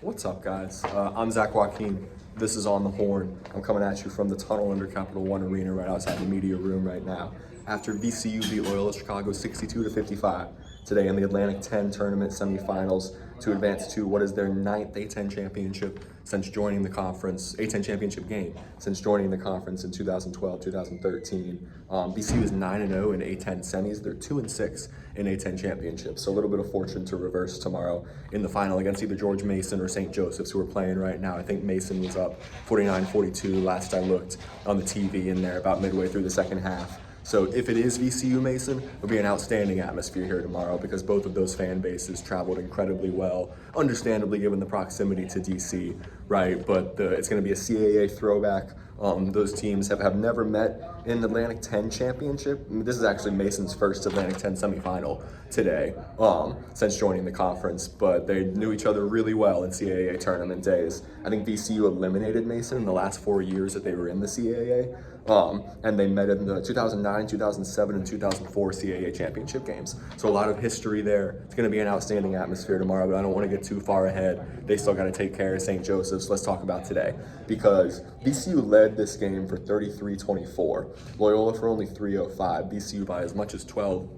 What's up, guys? I'm Zach Joaquin. This is On the Horn. I'm coming at you from the tunnel under Capital One Arena right outside the media room right now. After VCU beat Loyola Chicago 62-55 today in the Atlantic 10 tournament semifinals to advance to what is their ninth A10 championship since joining the conference, A10 championship game since joining the conference in 2012-2013. VCU is 9-0 in A10 semis. They're 2-6 in A10 championships. So a little bit of fortune to reverse tomorrow in the final against either George Mason or St. Joseph's, who are playing right now. I think Mason was up 49-42 last I looked on the TV in there about midway through the second half. So if it is VCU Mason, it'll be an outstanding atmosphere here tomorrow because both of those fan bases traveled incredibly well, understandably given the proximity to DC, right? But it's going to be a CAA throwback. Those teams have never met in the Atlantic 10 championship. I mean, this is actually Mason's first Atlantic 10 semifinal today since joining the conference, but they knew each other really well in CAA tournament days. I think VCU eliminated Mason in the last 4 years that they were in the CAA, and they met in the 2009, 2007, and 2004 CAA championship games. So a lot of history there. It's going to be an outstanding atmosphere tomorrow, but I don't want to get too far ahead. They still got to take care of St. Joseph's. Let's talk about today because VCU led this game for 33-24. Loyola for only 305. VCU by as much as 12.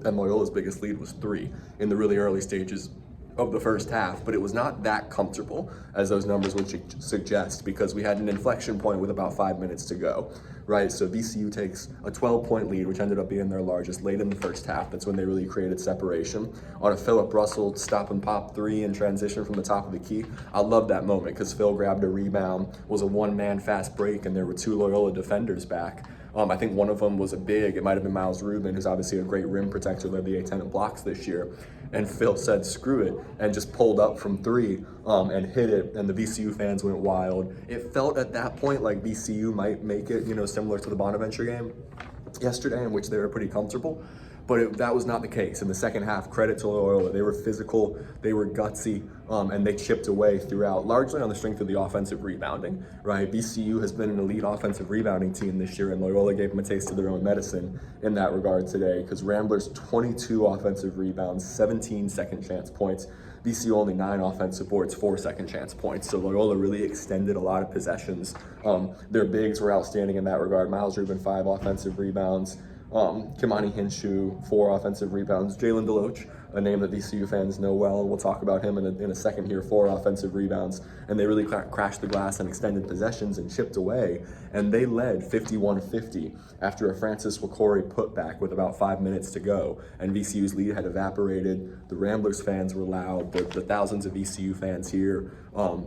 And Loyola's biggest lead was 3 in the really early stages of the first half, but it was not that comfortable as those numbers would suggest because we had an inflection point with about 5 minutes to go, right? So VCU takes a 12-point lead, which ended up being their largest late in the first half. That's when they really created separation on a Philip Russell stop and pop 3 in transition from the top of the key. I love that moment because Phil grabbed a rebound, was a one-man fast break, and there were 2 Loyola defenders back. I think one of them was a big. It might have been Miles Rubin, who's obviously a great rim protector, led the A10 in blocks this year. And Phil said, screw it, and just pulled up from 3 and hit it, and the VCU fans went wild. It felt at that point like VCU might make it, similar to the Bonaventure game yesterday, in which they were pretty comfortable. But that was not the case. In the second half, credit to Loyola. They were physical, they were gutsy, and they chipped away throughout, largely on the strength of the offensive rebounding, right? VCU has been an elite offensive rebounding team this year, and Loyola gave them a taste of their own medicine in that regard today, because Ramblers 22 offensive rebounds, 17 second chance points. VCU only 9 offensive boards, 4 second chance points. So Loyola really extended a lot of possessions. Their bigs were outstanding in that regard. Miles Rubin, 5 offensive rebounds. Kimani Hinshaw, 4 offensive rebounds. Jalen Deloach, a name that VCU fans know well, and we'll talk about him in a second here, 4 offensive rebounds. And they really crashed the glass and extended possessions and chipped away. And they led 51-50 after a Francis Wakori putback with about 5 minutes to go. And VCU's lead had evaporated. The Ramblers fans were loud. The thousands of VCU fans here.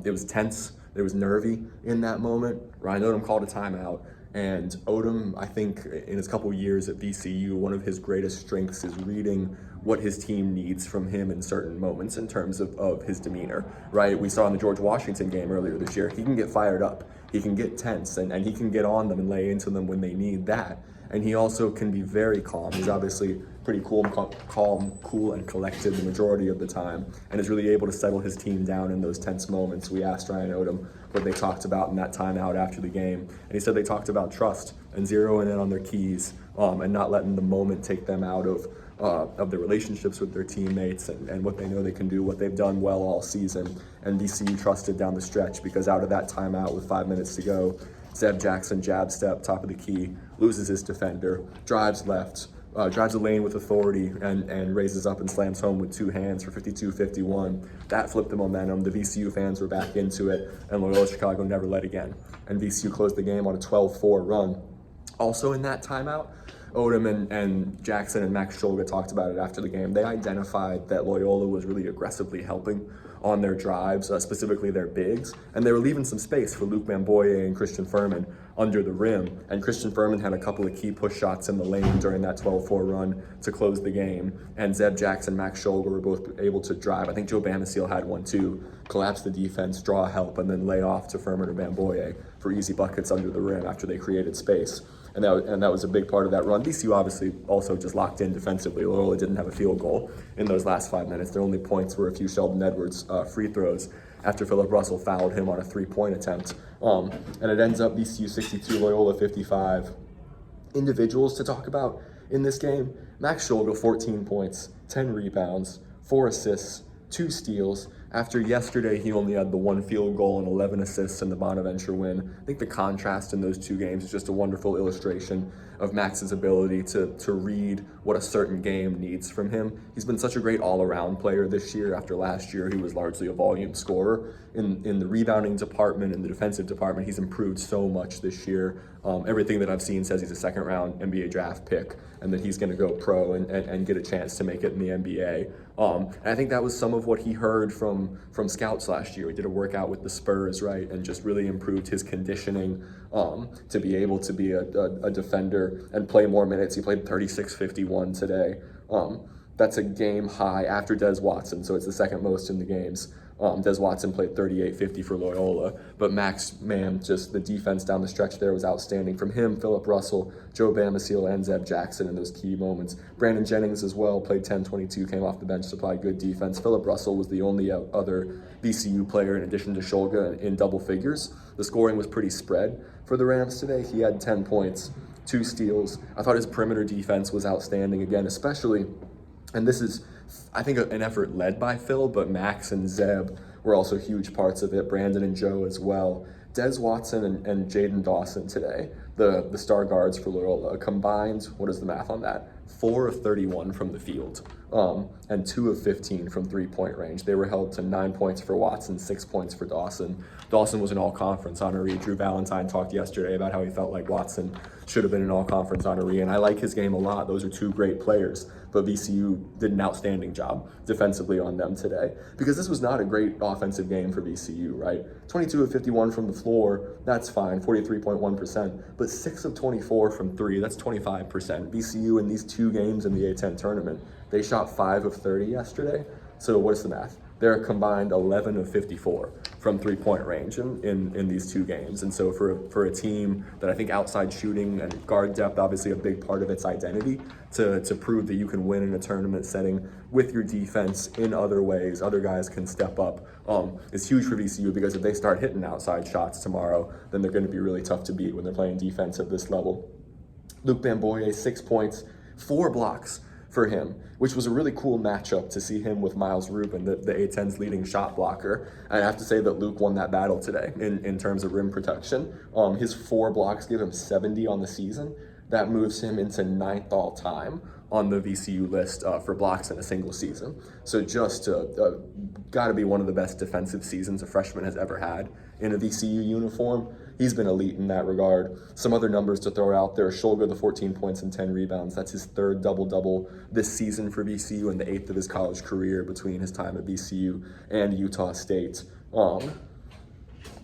It was tense. It was nervy in that moment. Ryan Odom called a timeout. And Odom, I think, in his couple years at VCU, one of his greatest strengths is reading what his team needs from him in certain moments in terms of his demeanor, right? We saw in the George Washington game earlier this year, he can get fired up, he can get tense, and he can get on them and lay into them when they need that. And he also can be very calm. He's obviously pretty calm, cool, and collected the majority of the time, and is really able to settle his team down in those tense moments. We asked Ryan Odom what they talked about in that timeout after the game, and he said they talked about trust and zeroing in on their keys and not letting the moment take them out of their relationships with their teammates and what they know they can do, what they've done well all season. And VCU trusted down the stretch because out of that timeout with 5 minutes to go, Zeb Jackson jab step, top of the key, loses his defender, drives left, drives the lane with authority and raises up and slams home with 2 hands for 52-51. That flipped the momentum. The VCU fans were back into it, and Loyola Chicago never led again. And VCU closed the game on a 12-4 run. Also in that timeout, Odom and Jackson and Max Scholga talked about it after the game. They identified that Loyola was really aggressively helping on their drives, specifically their bigs, and they were leaving some space for Luke Mamboye and Christian Furman under the rim, and Christian Furman had a couple of key push shots in the lane during that 12-4 run to close the game, and Zeb Jackson, Max Scholga were both able to drive. I think Joe Bamasil had one too, collapse the defense, draw help, and then lay off to Furman or Mamboye for easy buckets under the rim after they created space. And that was a big part of that run. VCU obviously also just locked in defensively. Loyola didn't have a field goal in those last 5 minutes. Their only points were a few Sheldon Edwards free throws after Philip Russell fouled him on a 3-point attempt. And it ends up VCU 62, Loyola 55. Individuals to talk about in this game: Max Scholga, 14 points, 10 rebounds, 4 assists, 2 steals. After yesterday, he only had the 1 field goal and 11 assists in the Bonaventure win. I think the contrast in those 2 games is just a wonderful illustration of Max's ability to read what a certain game needs from him. He's been such a great all-around player this year. After last year, he was largely a volume scorer. In the rebounding department, in the defensive department, he's improved so much this year. Everything that I've seen says he's a second-round NBA draft pick and that he's going to go pro and get a chance to make it in the NBA. And I think that was some of what he heard from scouts last year. He did a workout with the Spurs, right, and just really improved his conditioning to be able to be a defender and play more minutes. He played 36-51 today. That's a game high after Des Watson, so it's the second most in the games. Des Watson played 38-50 for Loyola, but Max, man, just the defense down the stretch there was outstanding. From him, Philip Russell, Joe Bamasiel, and Zeb Jackson in those key moments. Brandon Jennings as well played 10-22, came off the bench to play good defense. Philip Russell was the only other VCU player in addition to Shulga in double figures. The scoring was pretty spread for the Rams today. He had 10 points, 2 steals. I thought his perimeter defense was outstanding again, especially, and this is, I think, an effort led by Phil, but Max and Zeb were also huge parts of it, Brandon and Joe as well. Des Watson and Jaden Dawson today, the star guards for Loyola, combined, what is the math on that? 4 of 31 from the field, and 2 of 15 from 3-point range. They were held to 9 points for Watson, 6 points for Dawson. Dawson was an all-conference honoree. Drew Valentine talked yesterday about how he felt like Watson should have been an all-conference honoree, and I like his game a lot. Those are 2 great players, but VCU did an outstanding job defensively on them today, because this was not a great offensive game for VCU, right? 22 of 51 from the floor, that's fine, 43.1%, but 6 of 24 from 3, that's 25%. VCU in these 2 games in the A10 tournament, they shot 5 of 30 yesterday, so what's the math? They're a combined 11 of 54 from 3-point range in these 2 games. And so for a team that I think outside shooting and guard depth, obviously a big part of its identity, to prove that you can win in a tournament setting with your defense in other ways, other guys can step up, is huge for VCU, because if they start hitting outside shots tomorrow, then they're going to be really tough to beat when they're playing defense at this level. Luke Bamboye, 6 points, 4 blocks for him, which was a really cool matchup to see him with Miles Rubin, the A10's leading shot blocker. And I have to say that Luke won that battle today in terms of rim protection. His 4 blocks give him 70 on the season. That moves him into 9th all time on the VCU list for blocks in a single season. So just got to be one of the best defensive seasons a freshman has ever had in a VCU uniform. He's been elite in that regard. Some other numbers to throw out there: Shulga, the 14 points and 10 rebounds. That's his 3rd double-double this season for VCU and the 8th of his college career between his time at VCU and Utah State. And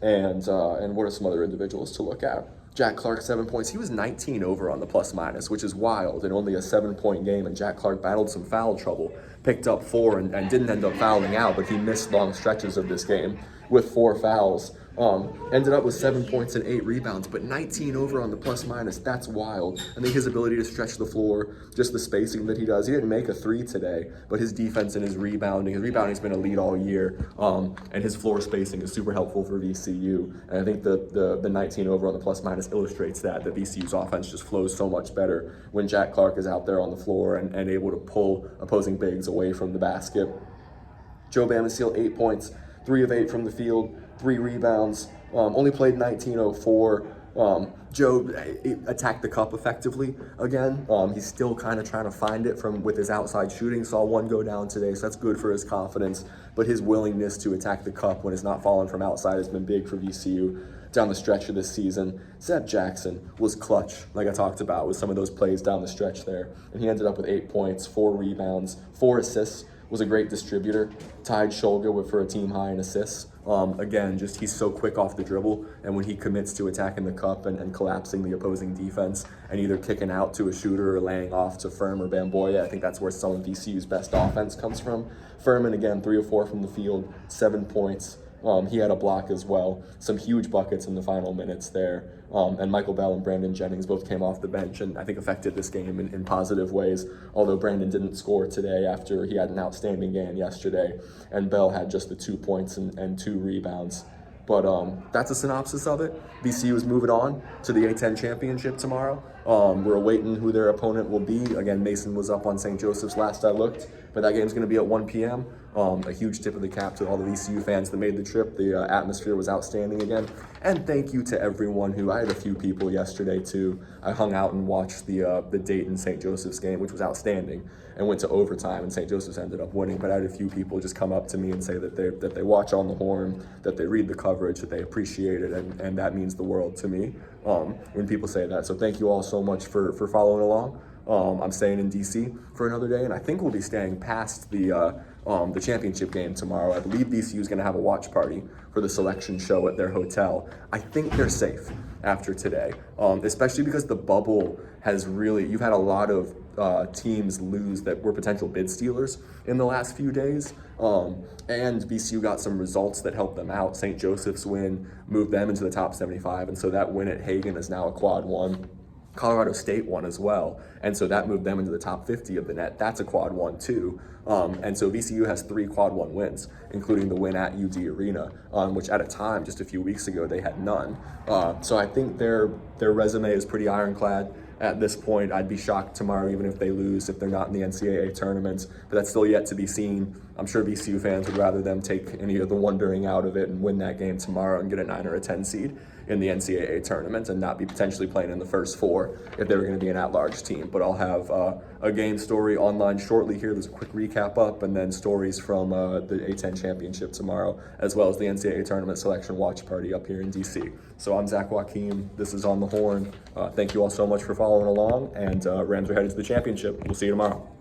what are some other individuals to look at? Jack Clark, 7 points. He was 19 over on the plus-minus, which is wild, in only a 7-point game. And Jack Clark battled some foul trouble, picked up 4 and didn't end up fouling out, but he missed long stretches of this game with 4 fouls. Ended up with 7 points and 8 rebounds, but 19 over on the plus-minus. That's wild. I think his ability to stretch the floor, just the spacing that he does. He didn't make a 3 today, but his defense and his rebounding's been elite all year, and his floor spacing is super helpful for VCU. And I think the 19 over on the plus-minus illustrates that VCU's offense just flows so much better when Jack Clark is out there on the floor and able to pull opposing bigs away from the basket. Joe Bamasiel, 8 points, 3 of 8 from the field, 3 rebounds, only played 19:04. Joe attacked the cup effectively again. He's still kind of trying to find it with his outside shooting. Saw 1 go down today, so that's good for his confidence. But his willingness to attack the cup when it's not falling from outside has been big for VCU down the stretch of this season. Zeb Jackson was clutch, like I talked about, with some of those plays down the stretch there. And he ended up with 8 points, 4 rebounds, 4 assists. Was a great distributor, tied Shulga for a team high in assists. Again, just he's so quick off the dribble, and when he commits to attacking the cup and collapsing the opposing defense and either kicking out to a shooter or laying off to Firm or Bamboye, I think that's where some of VCU's best offense comes from. Furman, again, 3 of 4 from the field, 7 points. He had a block as well. Some huge buckets in the final minutes there. And Michael Bell and Brandon Jennings both came off the bench and I think affected this game in positive ways, although Brandon didn't score today after he had an outstanding game yesterday, and Bell had just the 2 points and 2 rebounds. But that's a synopsis of it. VCU is moving on to the A10 championship tomorrow. We're awaiting who their opponent will be. Again, Mason was up on St. Joseph's last I looked, but that game's going to be at 1 p.m. A huge tip of the cap to all the VCU fans that made the trip. The atmosphere was outstanding again. And thank you to everyone who, I had a few people yesterday too. I hung out and watched the Dayton St. Joseph's game, which was outstanding, and went to overtime, and St. Joseph's ended up winning. But I had a few people just come up to me and say that they watch On the Horn, that they read the coverage, that they appreciate it, and that means the world to me when people say that. So thank you all so much for following along. I'm staying in DC for another day, and I think we'll be staying past the championship game tomorrow. I believe VCU is going to have a watch party for the selection show at their hotel. I think they're safe after today, especially because the bubble has really, you've had a lot of teams lose that were potential bid stealers in the last few days, and VCU got some results that helped them out. St. Joseph's win moved them into the top 75, and so that win at Hagen is now a quad one. Colorado State won as well, and so that moved them into the top 50 of the net. That's a quad one too, and so VCU has 3 quad one wins, including the win at UD Arena, which at a time just a few weeks ago they had none. So I think their resume is pretty ironclad at this point. I'd be shocked tomorrow even if they lose, if they're not in the NCAA tournament, but that's still yet to be seen. I'm sure VCU fans would rather them take any of the wondering out of it and win that game tomorrow and get a 9 or a 10 seed in the NCAA tournament and not be potentially playing in the first 4 if they were going to be an at-large team. But I'll have a game story online shortly here. There's a quick recap up, and then stories from the A10 championship tomorrow, as well as the NCAA tournament selection watch party up here in DC. So I'm Zach Joaquin. This is On the Horn. Thank you all so much for following along, and Rams are headed to the championship. We'll see you tomorrow.